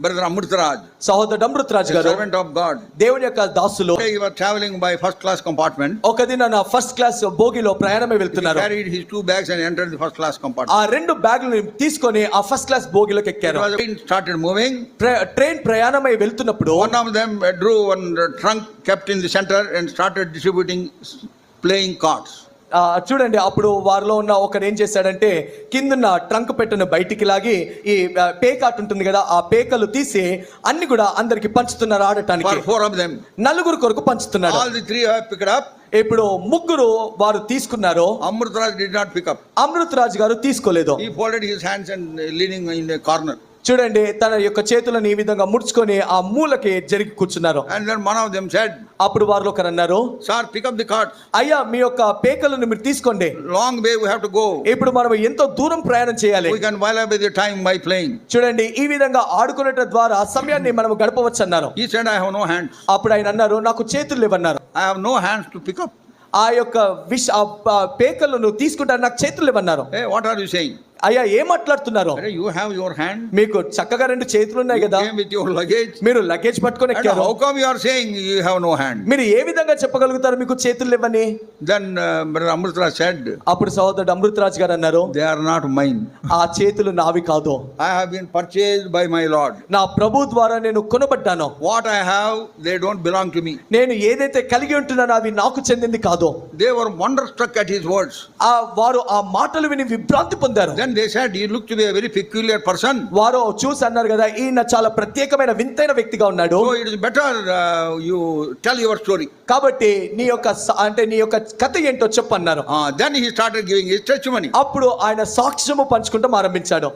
Brother Amrutaraj, సహోదరుడు అమృతరాజ్ గారు servant of God. దేవుని యొక్క దాసులు. He was traveling by first class compartment. ఒక దిన ఫస్ట్ క్లాస్ బోగిలో ప్రయాణమే He వెళ్తున్నారు. carried his 2 bags and entered the first class ఆ compartment. 2 బ్యాగులను తీసుకొని ఆ ఫస్ట్ క్లాస్ బోగిలోకి ఎక్కారు. The train started moving. Train ప్రయాణమై వెళ్తున్నప్పుడు One of them drew one trunk kept in the center and started distributing playing cards. చూడండి, అప్పుడు వారిలో ఉన్న ఒకరు ఏం చేశాడంటే కిందున్న ట్రంక్ పెట్టెను బయటికి లాగి ఈ పేకాట్ ఉంటుంది కదా, ఆ పేకలు తీసి అన్ని కూడా అందరికి పంచుతున్నారు ఆడటానికి. For 4 of them. 4 కొరకు పంచుతున్నాడు. All the 3 have picked up. ఇప్పుడు 3 వారు తీసుకున్నారు. Amrutaraj did not pick up. Amritraj గారు తీసుకోలేదు. He folded his hands and leaning in a corner. చూడండి, తన యొక్క చేతులను ఈ విధంగా ముడుచుకొని ఆ మూలకి జరిగి కూర్చున్నారు. And then one of them said, అప్పుడు వారిలో ఒకరు అన్నారు, "Sir, pick up the cards. అయ్యా మీ యొక్క పేకలను మీరు తీసుకోండి. Long way we have to go. ఇప్పుడు మనం ఎంతో దూరం ప్రయాణం చేయాలి. We can while away the time by playing." చూడండి, ఈ విధంగా ఆడుకునేట ద్వారా సమయాన్ని మనం గడపవచ్చు అన్నారు. He said, "I have no hands. అప్పుడు ఆయన అన్నారు, నాకు చేతులు లేవన్నారు. I have no hands to pick up." ఆ యొక్క పేకలను తీసుకుంటారు, నాకు చేతులు లేవన్నారు. Hey, what are you saying? అయ్యా ఏం మాట్లాడుతున్నారు? You have your hand. మీకు చక్కగా 2 చేతులు ఉన్నాయి కదా, Came with your luggage. మీరు లగేజ్ పట్టుకొని And ఎక్కారు. how come you are saying you have no hand? మీరు ఏ విధంగా చెప్పగలుగుతారు మీకు చేతులు లేవని? Then Brother Amrutaraj said, అప్పుడు సహోదరుడు అమృతరాజ్ గారు అన్నారు, "They are not mine. ఆ చేతులు నావి కాదు. I have been purchased by my Lord. నా ప్రభు ద్వారా నేను కొనబడ్డాను. What I have, they don't belong to me." నేను ఏదైతే కలిగి ఉంటున్నానో అవి నాకు చెందింది కాదు. They were wonderstruck at his words. వారు ఆ మాటలు విని విభ్రాంతి పొందారు. Then they said, "You look to be a very peculiar person." వారు చూసి అన్నారు కదా, ఈయన చాలా ప్రత్యేకమైన వింతైన వ్యక్తిగా ఉన్నాడు. So it is better you tell your story. కాబట్టి నీ యొక్క కథ ఏంటో చెప్పు అన్నారు. Then he started giving his testimony. అప్పుడు ఆయన సాక్ష్యము పంచుకుంటూ ఆరంభించాడు.